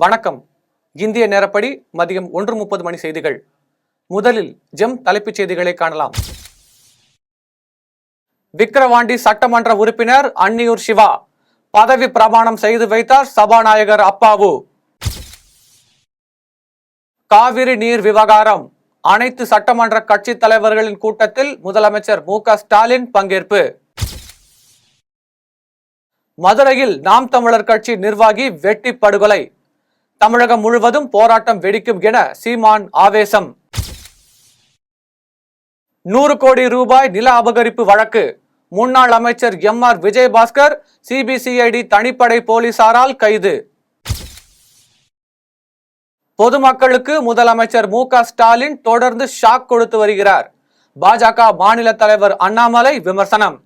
வணக்கம். இந்திய நேரப்படி மதியம் 1:30 மணி செய்திகள். முதலில் ஜெம் தலைப்புச் செய்திகளை காணலாம். விக்கிரவாண்டி சட்டமன்ற உறுப்பினர் அன்னியூர் சிவா பதவி பிரமாணம் செய்து வைத்தார் சபாநாயகர் அப்பாவு. காவிரி நீர் விவகாரம் அனைத்து சட்டமன்ற கட்சி தலைவர்களின் கூட்டத்தில் முதலமைச்சர் மு.க.ஸ்டாலின் பங்கேற்பு. மதுரையில் நாம் தமிழர் கட்சி நிர்வாகி வெட்டி படுகொலை. தமிழகம் முழுவதும் போராட்டம் வெடிக்கும் என சீமான் ஆவேசம். 100 கோடி ரூபாய் நில அபகரிப்பு வழக்கு முன்னாள் அமைச்சர் எம்.ஆர். விஜயபாஸ்கர் சிபிசிஐடி தனிப்படை போலீசாரால் கைது. பொதுமக்களுக்கு முதலமைச்சர் மு.க.ஸ்டாலின் தொடர்ந்து ஷாக் கொடுத்து வருகிறார். பாஜக மாநில தலைவர் அண்ணாமலை விமர்சனம்.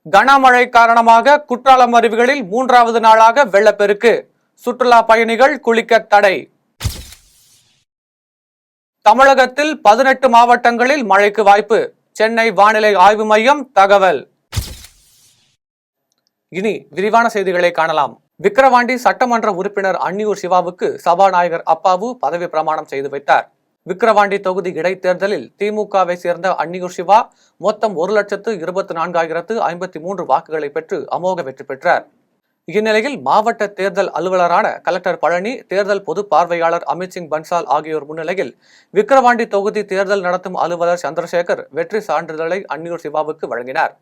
கனமழை காரணமாக குற்றாலம் அருவிகளில் 3வது நாளாக வெள்ளப்பெருக்கு. சுற்றுலா பயணிகள் குளிக்க தடை. தமிழகத்தில் 18 மாவட்டங்களில் மழைக்கு வாய்ப்பு. சென்னை வானிலை ஆய்வு மையம் தகவல். இனி விரிவான செய்திகளை காணலாம். விக்கிரவாண்டி சட்டமன்ற உறுப்பினர் அன்னியூர் சிவாவுக்கு சபாநாயகர் அப்பாவு பதவி பிரமாணம் செய்து வைத்தார். விக்கிரவாண்டி தொகுதி இடைத்தேர்தலில் திமுகவை சேர்ந்த அன்னியூர் சிவா மொத்தம் 1,24,053 வாக்குகளை பெற்று அமோக வெற்றி பெற்றார். இந்நிலையில் மாவட்ட தேர்தல் அலுவலரான கலெக்டர் பழனி, தேர்தல் பொது பார்வையாளர் அமித்சிங் பன்சால் ஆகியோர் முன்னிலையில் விக்கிரவாண்டி தொகுதி தேர்தல் நடத்தும் அலுவலர் சந்திரசேகர் வெற்றி சான்றிதழை அன்னியூர் சிவாவுக்கு வழங்கினார்.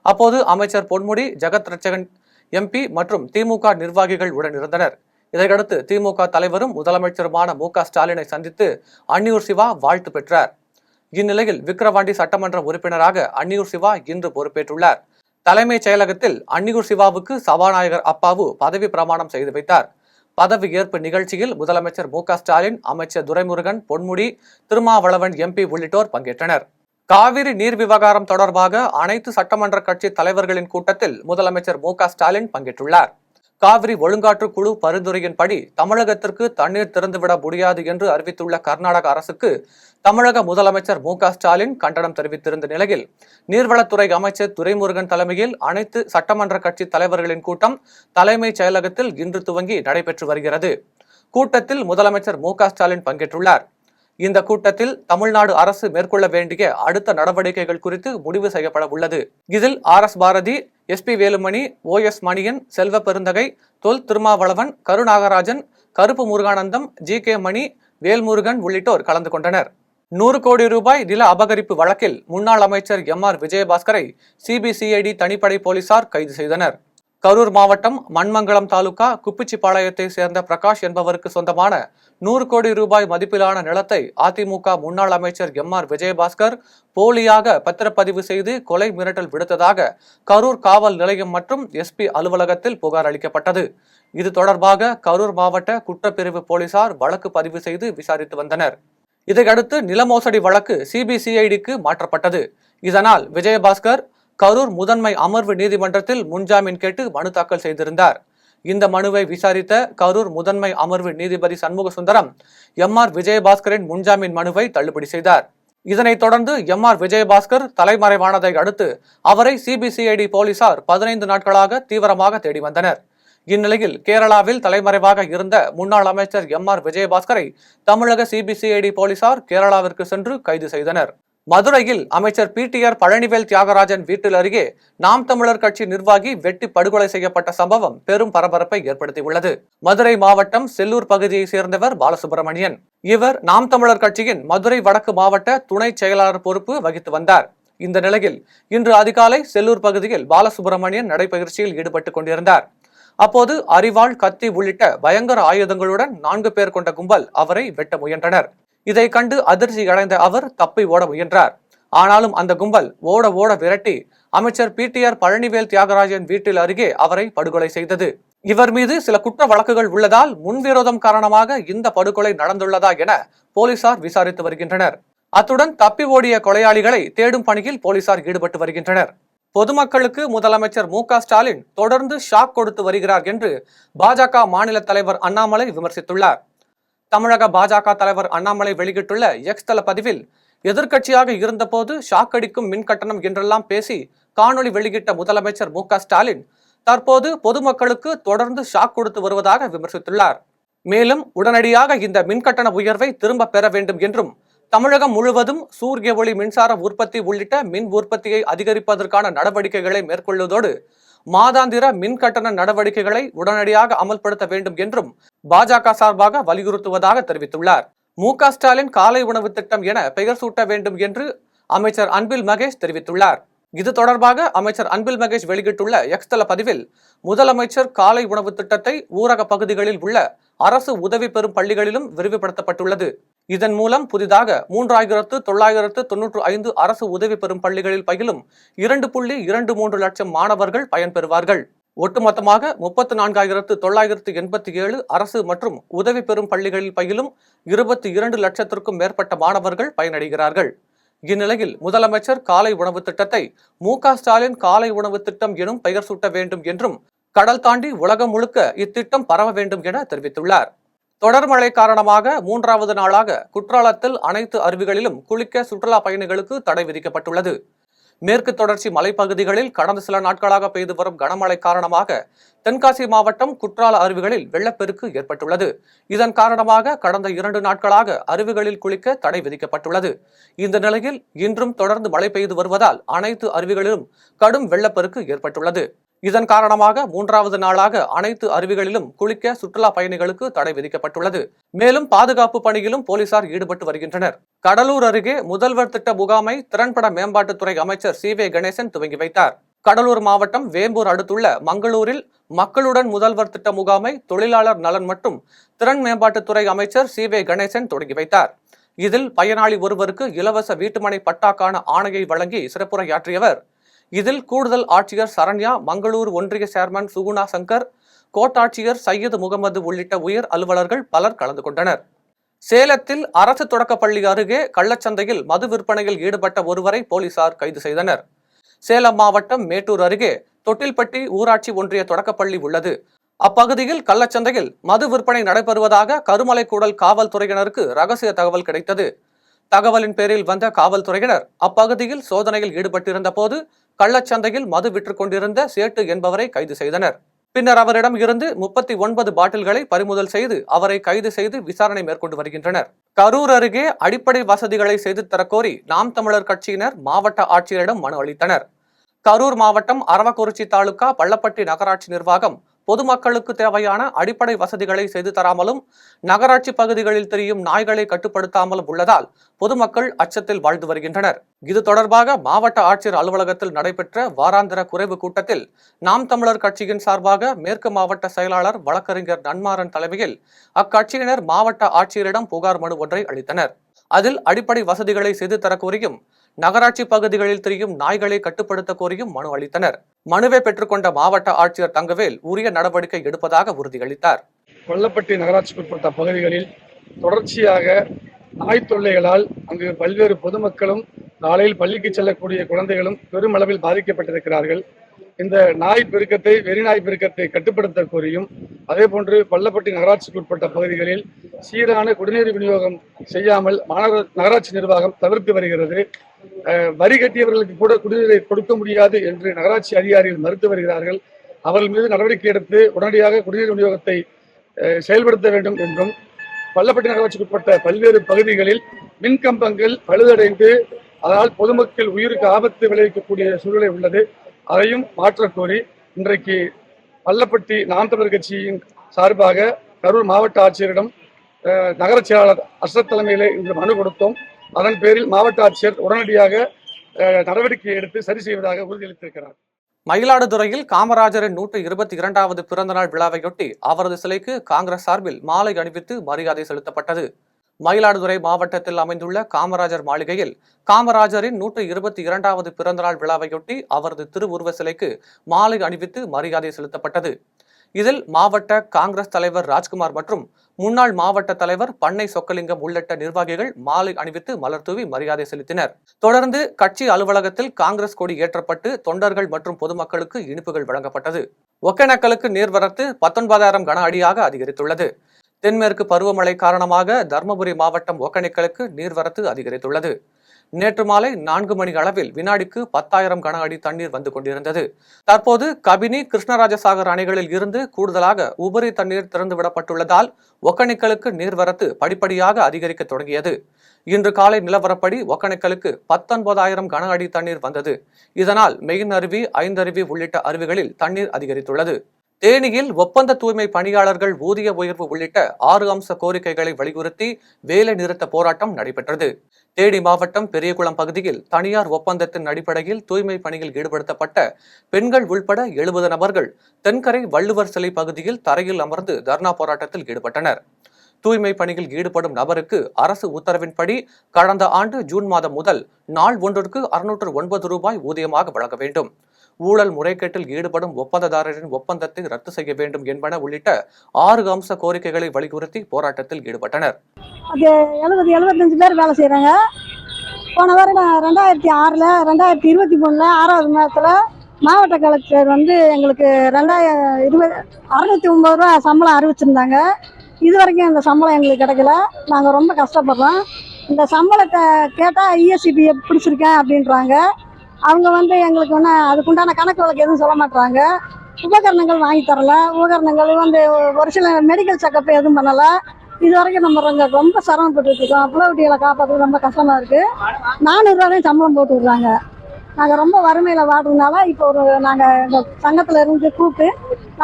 அப்போது அமைச்சர் பொன்முடி, ஜெகத் ரட்சகன் எம்பி மற்றும் திமுக நிர்வாகிகள் உடன் இருந்தனர். இதையடுத்து திமுக தலைவரும் முதலமைச்சருமான மு.க.ஸ்டாலினை சந்தித்து அன்னியூர் சிவா வாழ்த்து பெற்றார். இந்நிலையில் விக்கிரவாண்டி சட்டமன்ற உறுப்பினராக அன்னியூர் சிவா இன்று பொறுப்பேற்றுள்ளார். தலைமைச் செயலகத்தில் அன்னியூர் சிவாவுக்கு சபாநாயகர் அப்பாவு பதவி பிரமாணம் செய்து வைத்தார். பதவி ஏற்பு நிகழ்ச்சியில் முதலமைச்சர் மு.க.ஸ்டாலின், அமைச்சர் துரைமுருகன், பொன்முடி, திருமாவளவன் எம்பி உள்ளிட்டோர் பங்கேற்றனர். காவிரி நீர் விவகாரம் தொடர்பாக அனைத்து சட்டமன்ற கட்சி தலைவர்களின் கூட்டத்தில் முதலமைச்சர் மு.க.ஸ்டாலின் பங்கேற்றுள்ளார். காவிரி ஒழுங்காற்று குழு பரிந்துரையின்படி தமிழகத்திற்கு தண்ணீர் திறந்துவிட முடியாது என்று அறிவித்துள்ள கர்நாடக அரசுக்கு தமிழக முதலமைச்சர் மு.க.ஸ்டாலின் கண்டனம் தெரிவித்திருந்த நிலையில் நீர்வளத்துறை அமைச்சர் துரைமுருகன் தலைமையில் அனைத்து சட்டமன்ற கட்சி தலைவர்களின் கூட்டம் தலைமைச் செயலகத்தில் இன்று துவங்கி நடைபெற்று வருகிறது. கூட்டத்தில் முதலமைச்சர் மு.க.ஸ்டாலின் பங்கேற்றுள்ளார். இந்த கூட்டத்தில் தமிழ்நாடு அரசு மேற்கொள்ள வேண்டிய அடுத்த நடவடிக்கைகள் குறித்து முடிவு செய்யப்பட உள்ளது. இதில் ஆர்.எஸ். பாரதி, எஸ்.பி. வேலுமணி, ஓ.எஸ். மணியன், செல்வ பெருந்தகை, தொல் திருமாவளவன், கருநாகராஜன், கருப்பு முருகானந்தம், ஜி.கே. மணி, வேல்முருகன் உள்ளிட்டோர் கலந்து கொண்டனர். 100 கோடி ரூபாய் நில அபகரிப்பு வழக்கில் முன்னாள் அமைச்சர் எம்.ஆர். விஜயபாஸ்கரை சிபிசிஐடி தனிப்படை போலீசார் கைது செய்தனர். கரூர் மாவட்டம் மண்மங்கலம் தாலுகா குப்பிச்சிபாளையத்தை சேர்ந்த பிரகாஷ் என்பவருக்கு சொந்தமான 100 கோடி ரூபாய் மதிப்பிலான நிலத்தை அதிமுக முன்னாள் அமைச்சர் எம்.ஆர். விஜயபாஸ்கர் போலியாக பத்திரப்பதிவு செய்து கொலை மிரட்டல் விடுத்ததாக கரூர் காவல் நிலையம் மற்றும் எஸ்பி அலுவலகத்தில் புகார் அளிக்கப்பட்டது. இது தொடர்பாக கரூர் மாவட்ட குற்றப்பிரிவு போலீசார் வழக்கு பதிவு செய்து விசாரித்து வந்தனர். இதையடுத்து நில மோசடி வழக்கு சிபிசிஐடிக்கு மாற்றப்பட்டது. இதனால் விஜயபாஸ்கர் கரூர் முதன்மை அமர்வு நீதிமன்றத்தில் முன்ஜாமீன் கேட்டு மனு தாக்கல் செய்திருந்தார். இந்த மனுவை விசாரித்த கரூர் முதன்மை அமர்வு நீதிபதி சண்முக சுந்தரம் எம்.ஆர். விஜயபாஸ்கரின் முன்ஜாமீன் மனுவை தள்ளுபடி செய்தார். இதனைத் தொடர்ந்து எம்.ஆர். விஜயபாஸ்கர் தலைமறைவானதை அடுத்து அவரை சிபிசிஐடி போலீசார் 15 நாட்களாக தீவிரமாக தேடி வந்தனர். இந்நிலையில் கேரளாவில் தலைமறைவாக இருந்த முன்னாள் அமைச்சர் எம்.ஆர். விஜயபாஸ்கரை தமிழக சிபிசிஐடி போலீசார் கேரளாவிற்கு சென்று கைது செய்தனர். மதுரையில் அமைச்சர் பி.டி.ஆர். பழனிவேல் தியாகராஜன் வீட்டில் அருகே நாம் தமிழர் கட்சி நிர்வாகி வெட்டி படுகொலை செய்யப்பட்ட சம்பவம் பெரும் பரபரப்பை ஏற்படுத்தியுள்ளது. மதுரை மாவட்டம் செல்லூர் பகுதியை சேர்ந்தவர் பாலசுப்ரமணியன். இவர் நாம் தமிழர் கட்சியின் மதுரை வடக்கு மாவட்ட துணை செயலாளர் பொறுப்பு வகித்து வந்தார். இந்த நிலையில் இன்று அதிகாலை செல்லூர் பகுதியில் பாலசுப்ரமணியன் நடைபயிற்சியில் ஈடுபட்டுக் கொண்டிருந்தார். அப்போது அரிவாள், கத்தி உள்ளிட்ட பயங்கர ஆயுதங்களுடன் 4 பேர் கொண்ட கும்பல் அவரை வெட்ட முயன்றனர். இதை கண்டு அதிர்ச்சி அடைந்த அவர் தப்பி ஓட முயன்றார். ஆனாலும் அந்த கும்பல் ஓட விரட்டி அமைச்சர் பி.டி.ஆர். பழனிவேல் தியாகராஜன் வீட்டில் அருகே அவரை படுகொலை செய்தது. இவர் மீது சில குற்ற வழக்குகள் உள்ளதால் முன்விரோதம் காரணமாக இந்த படுகொலை நடந்துள்ளதா என போலீசார் விசாரித்து வருகின்றனர். அத்துடன் தப்பி ஓடிய கொலையாளிகளை தேடும் பணியில் போலீசார் ஈடுபட்டு வருகின்றனர். பொதுமக்களுக்கு முதலமைச்சர் மு.க.ஸ்டாலின் தொடர்ந்து ஷாக் கொடுத்து வருகிறார் என்று பாஜக மாநில தலைவர் அண்ணாமலை விமர்சித்துள்ளார். தமிழக பாஜக தலைவர் அண்ணாமலை வெளியிட்டுள்ள எக்ஸ் தள பதிவில் எதிர்க்கட்சியாக இருந்தபோது ஷாக் அடிக்கும் மின் கட்டணம் என்றெல்லாம் பேசி காணொலி வெளியிட்ட முதலமைச்சர் மு.க.ஸ்டாலின் தற்போது பொதுமக்களுக்கு தொடர்ந்து ஷாக் கொடுத்து வருவதாக விமர்சித்துள்ளார். மேலும் உடனடியாக இந்த மின்கட்டண உயர்வை திரும்ப பெற வேண்டும் என்றும், தமிழகம் முழுவதும் சூரிய ஒளி மின்சார உற்பத்தி உள்ளிட்ட மின் உற்பத்தியை அதிகரிப்பதற்கான நடவடிக்கைகளை மேற்கொள்வதோடு மாதாந்திர மின் கட்டண நடவடிக்கைகளை உடனடியாக அமல்படுத்த வேண்டும் என்றும் பாஜக சார்பாக வலியுறுத்துவதாக தெரிவித்துள்ளார். மு.க. ஸ்டாலின் காலை உணவு திட்டம் என பெயர் சூட்ட வேண்டும் என்று அமைச்சர் அன்பில் மகேஷ் தெரிவித்துள்ளார். இது தொடர்பாக அமைச்சர் அன்பில் மகேஷ் வெளியிட்டுள்ள எக்ஸ் தள பதிவில், முதலமைச்சர் காலை உணவு திட்டத்தை ஊரக பகுதிகளில் உள்ள அரசு உதவி பெறும் பள்ளிகளிலும் விரிவுபடுத்தப்பட்டுள்ளது. இதன் மூலம் புதிதாக 3995 அரசு உதவி பெறும் பள்ளிகளில் பயிலும் 2.23 லட்சம் மாணவர்கள் பயன்பெறுவார்கள். ஒட்டுமொத்தமாக 34,987 அரசு மற்றும் உதவி பெறும் பள்ளிகளில் பயிலும் 22 லட்சத்திற்கும் மேற்பட்ட மாணவர்கள் பயனடைகிறார்கள். இந்நிலையில் முதலமைச்சர் காலை உணவு திட்டத்தை மு.க. ஸ்டாலின் காலை உணவு திட்டம் எனும் பெயர் சூட்ட வேண்டும் என்றும், கடல் தாண்டி உலகம் முழுக்க இத்திட்டம் பரவ வேண்டும் என தெரிவித்துள்ளார். தொடர் மழை காரணமாக 3வது நாளாக குற்றாலத்தில் அனைத்து அருவிகளிலும் குளிக்க சுற்றுலா பயணிகளுக்கு தடை விதிக்கப்பட்டுள்ளது. மேற்கு தொடர்ச்சி மலைப்பகுதிகளில் கடந்த சில நாட்களாக பெய்து வரும் கனமழை காரணமாக தென்காசி மாவட்டம் குற்றால அருவிகளில் வெள்ளப்பெருக்கு ஏற்பட்டுள்ளது. இதன் காரணமாக கடந்த 2 நாட்களாக அருவிகளில் குளிக்க தடை விதிக்கப்பட்டுள்ளது. இந்த நிலையில் இன்றும் தொடர்ந்து மழை பெய்து வருவதால் அனைத்து அருவிகளிலும் கடும் வெள்ளப்பெருக்கு ஏற்பட்டுள்ளது. இதன் காரணமாக 3வது நாளாக அனைத்து அருவிகளிலும் குளிக்க சுற்றுலா பயணிகளுக்கு தடை விதிக்கப்பட்டுள்ளது. மேலும் பாதுகாப்பு பணியிலும் போலீசார் ஈடுபட்டு வருகின்றனர். கடலூர் அருகே முதல்வர் திட்ட முகாமை திறன்பட மேம்பாட்டுத்துறை அமைச்சர் சி.வே. கணேசன் துவங்கி வைத்தார். கடலூர் மாவட்டம் வேம்பூர் அடுத்துள்ள மங்களூரில் மக்களுடன் முதல்வர் திட்ட முகாமை தொழிலாளர் நலன் மற்றும் திறன் மேம்பாட்டுத்துறை அமைச்சர் சி.வே. கணேசன் தொடங்கி வைத்தார். இதில் பயனாளி ஒருவருக்கு இலவச வீட்டுமனை பட்டாக்கான ஆணையை வழங்கி சிறப்புரையாற்றியவர். இதில் கூடுதல் ஆட்சியர் சரண்யா, மங்களூர் ஒன்றிய சேர்மன் சுகுணா சங்கர், கோட்டாட்சியர் சையது முகமது உள்ளிட்ட உயர் அலுவலர்கள் பலர் கலந்து கொண்டனர். சேலத்தில் அரசு தொடக்கப்பள்ளி அருகே கள்ளச்சந்தையில் மது விற்பனையில் ஈடுபட்ட ஒருவரை போலீசார் கைது செய்தனர். சேலம் மாவட்டம் மேட்டூர் அருகே தொட்டில்பட்டி ஊராட்சி ஒன்றிய தொடக்கப்பள்ளி உள்ளது. அப்பகுதியில் கள்ளச்சந்தையில் மது விற்பனை நடைபெறுவதாக கருமலைக்கூடல் காவல்துறையினருக்கு ரகசிய தகவல் கிடைத்தது. தகவலின் பேரில் வந்த காவல்துறையினர் அப்பகுதியில் சோதனையில் ஈடுபட்டிருந்த போது கள்ளச்சந்தையில் மது விற்றுக் கொண்டிருந்த சேட்டு என்பவரை கைது செய்தனர். பின்னர் அவரிடம் இருந்து 39 பாட்டில்களை பறிமுதல் செய்து அவரை கைது செய்து விசாரணை மேற்கொண்டு வருகின்றனர். கரூர் அருகே அடிப்படை வசதிகளை செய்து தரக்கோரி நாம் தமிழர் கட்சியினர் மாவட்ட ஆட்சியரிடம் மனு அளித்தனர். கரூர் மாவட்டம் அரவக்குறிச்சி தாலுகா பள்ளப்பட்டி நகராட்சி நிர்வாகம் பொதுமக்களுக்கு தேவையான அடிப்படை வசதிகளை செய்து தராமலும் நகராட்சி பகுதிகளில் தெரியும் நாய்களை கட்டுப்படுத்தாமலும் உள்ளதால் பொதுமக்கள் அச்சத்தில் வாழ்ந்து வருகின்றனர். இது தொடர்பாக மாவட்ட ஆட்சியர் அலுவலகத்தில் நடைபெற்ற வாராந்திர குறைவு கூட்டத்தில் நாம் தமிழர் கட்சியின் சார்பாக மேற்கு மாவட்ட செயலாளர் வழக்கறிஞர் நன்மாறன் தலைமையில் அக்கட்சியினர் மாவட்ட ஆட்சியரிடம் புகார் மனு ஒன்றை அளித்தனர். அதில் அடிப்படை வசதிகளை செய்து தர கோரியும் நகராட்சி பகுதிகளில் தெரியும் நாய்களை கட்டுப்படுத்த கோரியும் மனு அளித்தனர். மனுவை பெற்றுக்கொண்ட மாவட்ட ஆட்சியர் தங்கவேல் உரிய நடவடிக்கை எடுப்பதாக உறுதியளித்தார். கொல்லப்பட்டி நகராட்சிக்குட்பட்ட பகுதிகளில் தொடர்ச்சியாக நாய் தொல்லைகளால் அங்கு பல்வேறு பொதுமக்களும் காலையில் பள்ளிக்கு செல்லக்கூடிய குழந்தைகளும் பெருமளவில் பாதிக்கப்பட்டிருக்கிறார்கள். இந்த நாய் பெருக்கத்தை வெறிநாய் பெருக்கத்தை கட்டுப்படுத்த கோரியும் அதேபோன்று பள்ளப்பட்டி நகராட்சிக்குட்பட்ட பகுதிகளில் சீரான குடிநீர் விநியோகம் செய்யாமல் நகராட்சி நிர்வாகம் தவிர்த்து வருகிறது. வரி கட்டியவர்களுக்கு கூட குடிநீரை கொடுக்க முடியாது என்று நகராட்சி அதிகாரிகள் மறுத்து வருகிறார்கள். அவர்கள் மீது நடவடிக்கை எடுத்து உடனடியாக குடிநீர் விநியோகத்தை செயல்படுத்த வேண்டும் என்றும், பள்ளப்பட்டி நகராட்சிக்குட்பட்ட பல்வேறு பகுதிகளில் மின்கம்பங்கள் பழுதடைந்து அதனால் பொதுமக்கள் உயிருக்கு ஆபத்து விளைவிக்கக்கூடிய சூழ்நிலை உள்ளது. அதையும் மாற்றக்கோரி இன்றைக்கு பள்ளப்பட்டி நாம் தமிழர் கட்சியின் சார்பாக கரூர் மாவட்ட ஆட்சியரிடம் நகர செயலாளர் அஸ்ரத் தலைமையிலே இன்று மனு கொடுத்தோம். அதன் பேரில் மாவட்ட ஆட்சியர் உடனடியாக நடவடிக்கை எடுத்து சரி செய்வதாக உறுதியளித்திருக்கிறார். மயிலாடுதுறையில் காமராஜரின் 122வது பிறந்தநாள் விழாவையொட்டி அவரது சிலைக்கு காங்கிரஸ் சார்பில் மாலை அணிவித்து மரியாதை செலுத்தப்பட்டது. மயிலாடுதுறை மாவட்டத்தில் அமைந்துள்ள காமராஜர் மாளிகையில் காமராஜரின் 122வது பிறந்தநாள் விழாவையொட்டி அவரது திருவுருவ சிலைக்கு மாலை அணிவித்து மரியாதை செலுத்தப்பட்டது. இதில் மாவட்ட காங்கிரஸ் தலைவர் ராஜ்குமார் மற்றும் முன்னாள் மாவட்ட தலைவர் பண்ணை சொக்கலிங்கம் உள்ளிட்ட நிர்வாகிகள் மாலை அணிவித்து மலர்தூவி மரியாதை செலுத்தினர். தொடர்ந்து கட்சி அலுவலகத்தில் காங்கிரஸ் கொடி ஏற்றப்பட்டு தொண்டர்கள் மற்றும் பொதுமக்களுக்கு இனிப்புகள் வழங்கப்பட்டது. ஒகேனக்கலுக்கு நீர்வரத்து 19,000 கன அடியாக அதிகரித்துள்ளது. தென்மேற்கு பருவமழை காரணமாக தருமபுரி மாவட்டம் ஒகேனக்கலுக்கு நீர்வரத்து அதிகரித்துள்ளது. நேற்று மாலை 4 மணி அளவில் வினாடிக்கு 10,000 கன அடி தண்ணீர் வந்து கொண்டிருந்தது. தற்போது கபினி, கிருஷ்ணராஜசாகர் அணைகளில் இருந்து கூடுதலாக உபரி தண்ணீர் திறந்துவிடப்பட்டுள்ளதால் ஒகேனக்கலுக்கு நீர்வரத்து படிப்படியாக அதிகரிக்க தொடங்கியது. இன்று காலை நிலவரப்படி ஒகேனக்கலுக்கு 19,000 கன அடி தண்ணீர் வந்தது. இதனால் மெயின் அருவி, ஐந்தருவி உள்ளிட்ட அருவிகளில் தண்ணீர் அதிகரித்துள்ளது. தேனியில் ஒப்பந்த தூய்மை பணியாளர்கள் ஊதிய உயர்வு உள்ளிட்ட 6 அம்ச கோரிக்கைகளை வலியுறுத்தி வேலை நிறுத்த போராட்டம் நடைபெற்றது. தேனி மாவட்டம் பெரியகுளம் பகுதியில் தனியார் ஒப்பந்தத்தின் அடிப்படையில் தூய்மை பணியில் ஈடுபடுத்தப்பட்ட பெண்கள் உள்பட 70 நபர்கள் தென்கரை வள்ளுவர் சிலை பகுதியில் தரையில் அமர்ந்து தர்ணா போராட்டத்தில் ஈடுபட்டனர். தூய்மை பணியில் ஈடுபடும் நபருக்கு அரசு உத்தரவின்படி கடந்த ஆண்டு ஜூன் மாதம் முதல் நாள் ஒன்றிற்கு 609 ரூபாய் ஊதியமாக வழங்க வேண்டும். ஊழல் முறைகேட்டில் ஈடுபடும் ஒப்பந்ததாரரின் ஒப்பந்தத்தை ரத்து செய்ய வேண்டும் என்பன உள்ளிட்ட 6 அம்ச கோரிக்கைகளை வலியுறுத்தி போராட்டத்தில் ஈடுபட்டனர். 75 பேர் வேலை செய்யறாங்க. போன வாரம் 2006 2023 6வது மாதத்துல மாவட்ட கலெக்டர் எங்களுக்கு 609 ரூபா சம்பளம் அறிவிச்சிருந்தாங்க. இது வரைக்கும் இந்த சம்பளம் எங்களுக்கு கிடைக்கல. நாங்கள் ரொம்ப கஷ்டப்படுறோம். இந்த சம்பளத்தை கேட்டால் இஎஸ்சிபி பிடிச்சிருக்கேன் அப்படின்றாங்க. அவங்க எங்களுக்கு அதுக்குண்டான கணக்கு வழக்கு எதுவும் சொல்ல மாட்டாங்க. உபகரணங்கள் வாங்கி தரல. உபகரணங்கள் ஒரு சில மெடிக்கல் செக்கப் எதுவும் பண்ணலை. இது வரைக்கும் நம்ம ரொம்ப சிரமப்பட்டு இருக்கோம். புலவட்டிகளை காப்பாற்றது ரொம்ப கஷ்டமாக இருக்குது. 400 ரூபாயும் சம்பளம் போட்டு விடுறாங்க. நாங்கள் ரொம்ப வறுமையில் வாடுறதுனால இப்போ நாங்கள் எங்கள் சங்கத்தில் இருந்து கூப்பிட்டு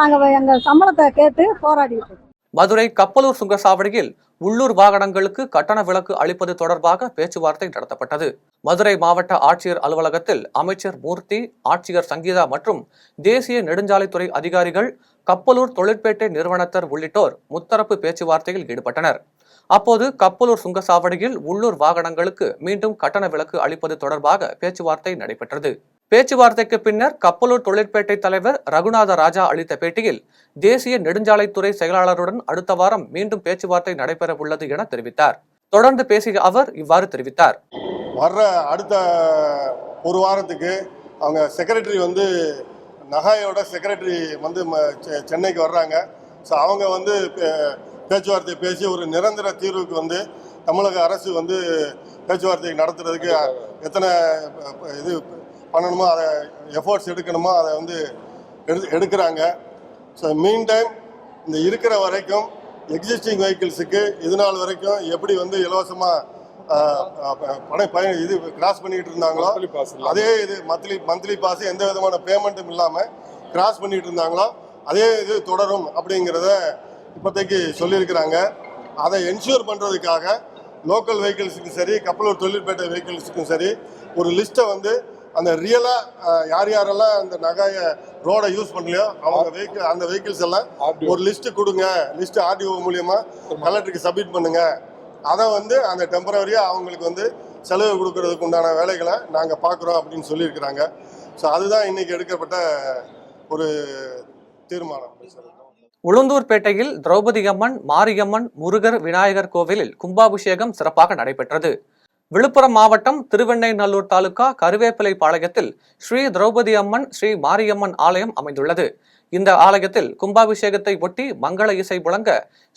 நாங்கள் எங்கள் சம்பளத்தை கேட்டு போராடிட்டு இருக்கோம். மதுரை கப்பலூர் சுங்கசாவடியில் உள்ளூர் வாகனங்களுக்கு கட்டண விலக்கு அளிப்பது தொடர்பாக பேச்சுவார்த்தை நடத்தப்பட்டது. மதுரை மாவட்ட ஆட்சியர் அலுவலகத்தில் அமைச்சர் மூர்த்தி, ஆட்சியர் சங்கீதா மற்றும் தேசிய நெடுஞ்சாலைத்துறை அதிகாரிகள், கப்பலூர் தொழிற்பேட்டை நிறுவனத்தர் உள்ளிட்டோர் முத்தரப்பு பேச்சுவார்த்தையில் ஈடுபட்டனர். அப்போது கப்பலூர் சுங்கசாவடியில் உள்ளூர் வாகனங்களுக்கு மீண்டும் கட்டண விலக்கு அளிப்பது தொடர்பாக பேச்சுவார்த்தை நடைபெற்றது. பேச்சுவார்த்தைக்கு பின்னர் கப்பலூர் தொழிற்பேட்டை தலைவர் ரகுநாத ராஜா அளித்த பேட்டியில் தேசிய நெடுஞ்சாலைத்துறை செயலாளருடன் அடுத்த வாரம் மீண்டும் பேச்சுவார்த்தை நடைபெற உள்ளது என தெரிவித்தார். தொடர்ந்து பேசிய அவர் இவ்வாறு தெரிவித்தார். வர்ற அடுத்த ஒரு வாரத்துக்கு அவங்க செக்ரட்டரி நகாயோட செக்ரட்டரி சென்னைக்கு வர்றாங்க. ஸோ அவங்க பேச்சுவார்த்தை பேசி ஒரு நிரந்தர தீர்வுக்கு தமிழக அரசு பேச்சுவார்த்தை நடத்துறதுக்கு எத்தனை இது பண்ணணுமோ, அதை எஃபோர்ட்ஸ் எடுக்கணுமோ அதை எடுக்கிறாங்க. ஸோ மீன் டைம் இந்த இருக்கிற வரைக்கும் எக்ஸிஸ்டிங் வெஹிக்கிள்ஸுக்கு இது நாள் வரைக்கும் எப்படி இலவசமாக இது கிராஸ் பண்ணிட்டு இருந்தாங்களோ, அதே இது மந்த்லி பாஸ் எந்த விதமான பேமெண்ட்டும் இல்லாமல் கிராஸ் பண்ணிட்டு இருந்தாங்களோ அதே இது தொடரும் அப்படிங்கிறத இப்போதைக்கு சொல்லியிருக்கிறாங்க. அதை என்ஷூர் பண்ணுறதுக்காக லோக்கல் வெஹிக்கிள்ஸுக்கும் சரி, கப்பலூர் தொழிற்பேட்டை வெஹிக்கிள்ஸுக்கும் சரி ஒரு லிஸ்ட்டை அந்த ரியலாக யாரெல்லாம் அந்த நகாய ரோடை யூஸ் பண்ணலையோ அவங்க அந்த வெஹிக்கிள்ஸ் எல்லாம் ஒரு லிஸ்ட்டு கொடுங்க. லிஸ்ட்டு ஆர்டிஓ மூலியமாக கலெக்டருக்கு சப்மிட் பண்ணுங்க. அதை அந்த டெம்பரவரியாக அவங்களுக்கு செலவு கொடுக்கறதுக்கு உண்டான வேலைகளை நாங்கள் பார்க்குறோம் அப்படின்னு சொல்லியிருக்கிறாங்க. ஸோ அதுதான் இன்னைக்கு எடுக்கப்பட்ட ஒரு தீர்மானம். உளுந்தூர்பேட்டையில் திரௌபதி அம்மன், மாரியம்மன், முருகர், விநாயகர் கோவிலில் கும்பாபிஷேகம் சிறப்பாக நடைபெற்றது. விழுப்புரம் மாவட்டம் திருவெண்ணைநல்லூர் தாலுகா கருவேப்பிலை பாளையத்தில் ஸ்ரீ திரௌபதி அம்மன், ஸ்ரீ மாரியம்மன் ஆலயம் அமைந்துள்ளது. இந்த ஆலயத்தில் கும்பாபிஷேகத்தை ஒட்டி மங்கள இசை முழங்க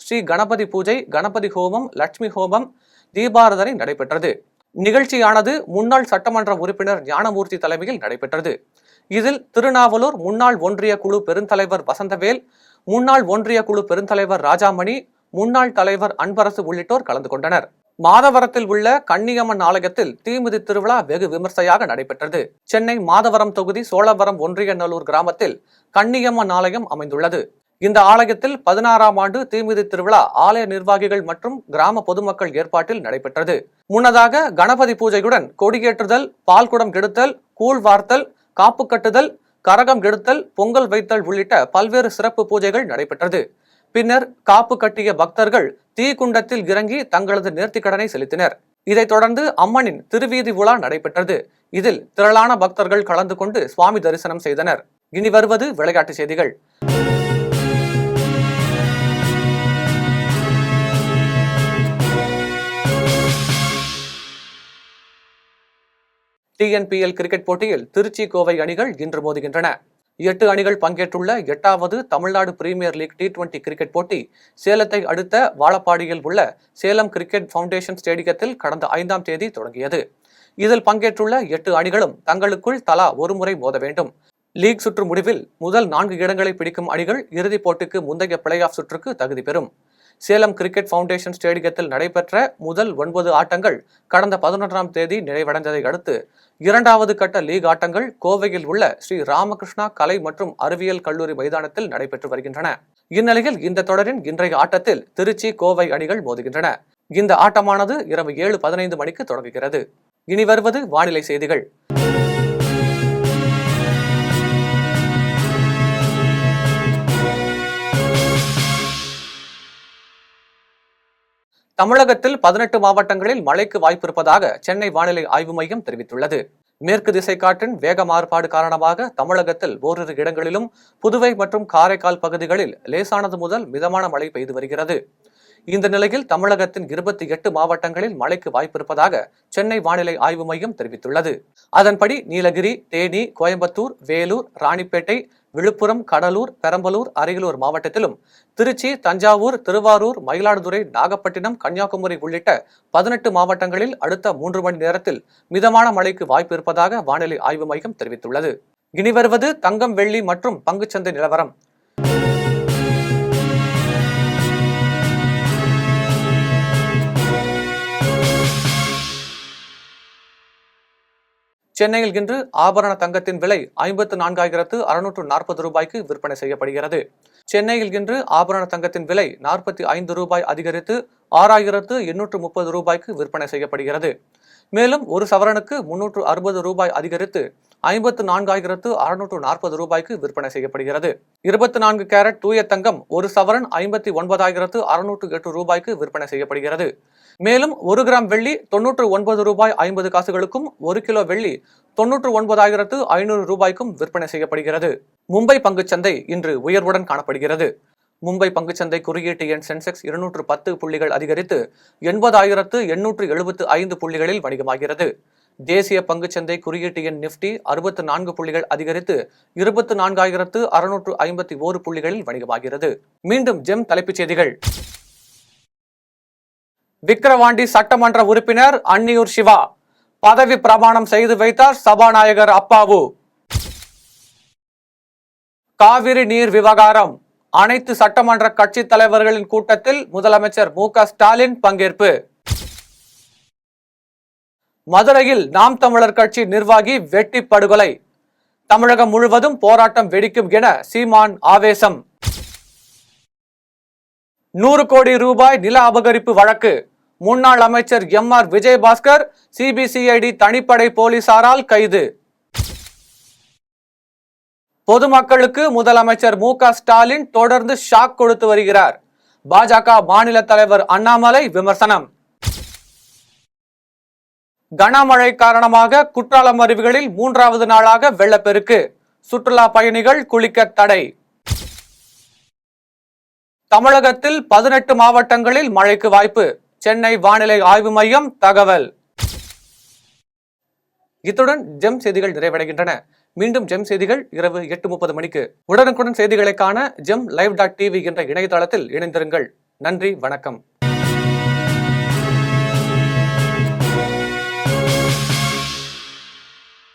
ஸ்ரீ கணபதி பூஜை, கணபதி ஹோமம், லட்சுமி ஹோமம், தீபாராதனை நடைபெற்றது. நிகழ்ச்சியானது முன்னாள் சட்டமன்ற உறுப்பினர் ஞானமூர்த்தி தலைமையில் நடைபெற்றது. இதில் திருநாவலூர் முன்னாள் ஒன்றிய குழு பெருந்தலைவர் வசந்தவேல், முன்னாள் ஒன்றிய குழு பெருந்தலைவர் ராஜாமணி, முன்னாள் தலைவர் அன்பரசு உள்ளிட்டோர் கலந்து கொண்டனர். மாதவரத்தில் உள்ள கன்னியம்மன் ஆலயத்தில் தீமிதி திருவிழா வெகு விமர்சையாக நடைபெற்றது. சென்னை மாதவரம் தொகுதி சோழவரம் ஒன்றிய நல்லூர் கிராமத்தில் கன்னியம்மன் ஆலயம் அமைந்துள்ளது. இந்த ஆலயத்தில் 16ஆம் ஆண்டு தீமிதி திருவிழா ஆலய நிர்வாகிகள் மற்றும் கிராம பொதுமக்கள் ஏற்பாட்டில் நடைபெற்றது. முன்னதாக கணபதி பூஜையுடன் கொடியேற்றுதல், பால்குடம் கெடுத்தல், கூழ் வார்த்தல், காப்பு கட்டுதல், கரகம் எடுத்தல், பொங்கல் வைத்தல் உள்ளிட்ட பல்வேறு சிறப்பு பூஜைகள் நடைபெற்றது. பின்னர் காப்பு கட்டிய பக்தர்கள் தீக்குண்டத்தில் இறங்கி தங்களது நேர்த்திக்கடனை செலுத்தினர். இதைத் தொடர்ந்து அம்மனின் திருவீதி உலா நடைபெற்றது. இதில் திரளான பக்தர்கள் கலந்து கொண்டு சுவாமி தரிசனம் செய்தனர். இனி வருவது விளையாட்டுச் செய்திகள். TNPL கிரிக்கெட் போட்டியில் திருச்சி, கோவை அணிகள் இன்று மோதுகின்றன. 8 அணிகள் பங்கேற்றுள்ள 8வது Tamil Nadu premier league T20 cricket போட்டி சேலத்தை அடுத்த வாழப்பாடியில் உள்ள சேலம் கிரிக்கெட் ஃபவுண்டேஷன் ஸ்டேடியத்தில் கடந்த 5ஆம் தேதி தொடங்கியது. இதில் பங்கேற்றுள்ள 8 அணிகளும் தங்களுக்குள் தலா ஒரு முறை மோத வேண்டும். லீக் சுற்று முடிவில் முதல் 4 இடங்களை பிடிக்கும் அணிகள் இறுதிப் போட்டிக்கு முந்தைய பிளே ஆஃப் சுற்றுக்கு தகுதி பெறும். சேலம் கிரிக்கெட் ஃபவுண்டேஷன் ஸ்டேடியத்தில் நடைபெற்ற முதல் 9 ஆட்டங்கள் கடந்த 11ஆம் தேதி நிறைவடைந்ததை அடுத்து 2வது கட்ட லீக் ஆட்டங்கள் கோவையில் உள்ள ஸ்ரீ ராமகிருஷ்ணா கலை மற்றும் அறிவியல் கல்லூரி மைதானத்தில் நடைபெற்று வருகின்றன. இந்நிலையில் இந்த தொடரின் இன்றைய ஆட்டத்தில் திருச்சி, கோவை அணிகள் மோதுகின்றன. இந்த ஆட்டமானது இரவு 7:15 மணிக்கு தொடங்குகிறது. இனி வருவது வானிலை செய்திகள். தமிழகத்தில் 18 மாவட்டங்களில் மழைக்கு வாய்ப்பு இருப்பதாக சென்னை வானிலை ஆய்வு மையம் தெரிவித்துள்ளது. மேற்கு திசை காற்றின் வேக மாறுபாடு காரணமாக தமிழகத்தில் ஓரிரு இடங்களிலும் புதுவை மற்றும் காரைக்கால் பகுதிகளில் லேசானது முதல் மிதமான மழை பெய்து வருகிறது. இந்த நிலையில் தமிழகத்தின் 28 மாவட்டங்களில் மழைக்கு வாய்ப்பு இருப்பதாக சென்னை வானிலை ஆய்வு மையம் தெரிவித்துள்ளது. அதன்படி நீலகிரி, தேனி, கோயம்புத்தூர், வேலூர், ராணிப்பேட்டை, விழுப்புரம், கடலூர், பெரம்பலூர், அரியலூர் மாவட்டத்திலும் திருச்சி, தஞ்சாவூர், திருவாரூர், மயிலாடுதுறை, நாகப்பட்டினம், கன்னியாகுமரி உள்ளிட்ட 18 மாவட்டங்களில் அடுத்த 3 மணி நேரத்தில் மிதமான மழைக்கு வாய்ப்பு இருப்பதாக வானிலை ஆய்வு மையம் தெரிவித்துள்ளது. இனி வருவது தங்கம், வெள்ளி மற்றும் பங்குச்சந்தை நிலவரம். சென்னையில் இன்று ஆபரண தங்கத்தின் விலை 54,640 ரூபாய்க்கு விற்பனை செய்யப்படுகிறது. சென்னையில் இன்று ஆபரண தங்கத்தின் விலை 45 ரூபாய் அதிகரித்து 6,830 ரூபாய்க்கு விற்பனை செய்யப்படுகிறது. மேலும் ஒரு சவரனுக்கு 360 ரூபாய் அதிகரித்து 54,640 ரூபாய்க்கு விற்பனை செய்யப்படுகிறது. 24 கேரட் தூய தங்கம் ஒரு சவரன் 59,608 ரூபாய்க்கு விற்பனை செய்யப்படுகிறது. மேலும் 1 கிராம் வெள்ளி 99 ரூபாய் 50 காசுகளுக்கும் 1 கிலோ வெள்ளி 99,500 ரூபாய்க்கும் விற்பனை செய்யப்படுகிறது. மும்பை பங்குச்சந்தை இன்று உயர்வுடன் காணப்படுகிறது. மும்பை பங்குச்சந்தை குறியீட்டு எண் சென்செக்ஸ் 210 புள்ளிகள் அதிகரித்து 80,875 புள்ளிகளில் வணிகமாகிறது. தேசிய பங்குச்சந்தை குறியீட்டு எண் நிப்டி 64 புள்ளிகள் அதிகரித்து 24,651 புள்ளிகளில் வணிகமாகிறது. மீண்டும் ஜெம் தலைப்புச் செய்திகள். விக்கிரவாண்டி சட்டமன்ற உறுப்பினர் அன்னியூர் சிவா பதவி பிரமாணம் செய்து வைத்தார் சபாநாயகர் அப்பாவு. காவிரி நீர் விவகாரம் அனைத்து சட்டமன்ற கட்சி தலைவர்களின் கூட்டத்தில் முதலமைச்சர் மு.க. ஸ்டாலின் பங்கேற்பு. மதுரையில் நாம் தமிழர் கட்சி நிர்வாகி வெட்டி படுகொலை. தமிழகம் முழுவதும் போராட்டம் வெடிக்கும் என சீமான் ஆவேசம். 100 கோடி ரூபாய் நில அபகரிப்பு வழக்கு முன்னாள் அமைச்சர் எம்.ஆர். விஜயபாஸ்கர் சிபிசிஐடி தனிப்படை போலீசாரால் கைது. பொதுமக்களுக்கு முதலமைச்சர் மு.க. ஸ்டாலின் தொடர்ந்து ஷாக் கொடுத்து வருகிறார். பாஜக மாநில தலைவர் அண்ணாமலை விமர்சனம். கனமழை காரணமாக குற்றாலம் அருவிகளில் 3வது நாளாக வெள்ளப்பெருக்கு. சுற்றுலா பயணிகள் குளிக்க தடை. தமிழகத்தில் 18 மாவட்டங்களில் மழைக்கு வாய்ப்பு. சென்னை வானிலை ஆய்வு மையம் தகவல். இத்துடன் ஜெம் செய்திகள் நிறைவடைகின்றன. மீண்டும் ஜெம் செய்திகள் இரவு 8:30 மணிக்கு. உடனுக்குடன் செய்திகளை காண GemLive.tv என்ற இணையதளத்தில் இணைந்திருங்கள். நன்றி, வணக்கம்.